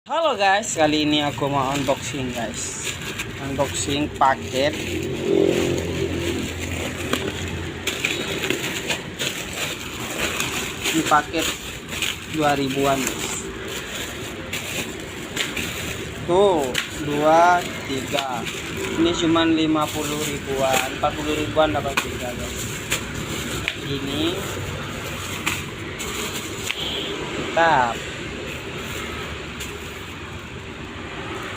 Halo guys, kali ini aku mau unboxing guys. Unboxing paket. Ini paket 2000-an guys. Tuh, 2, 3. Ini cuman 50 ribuan, 40 ribuan dapat 3 guys. Ini mantap.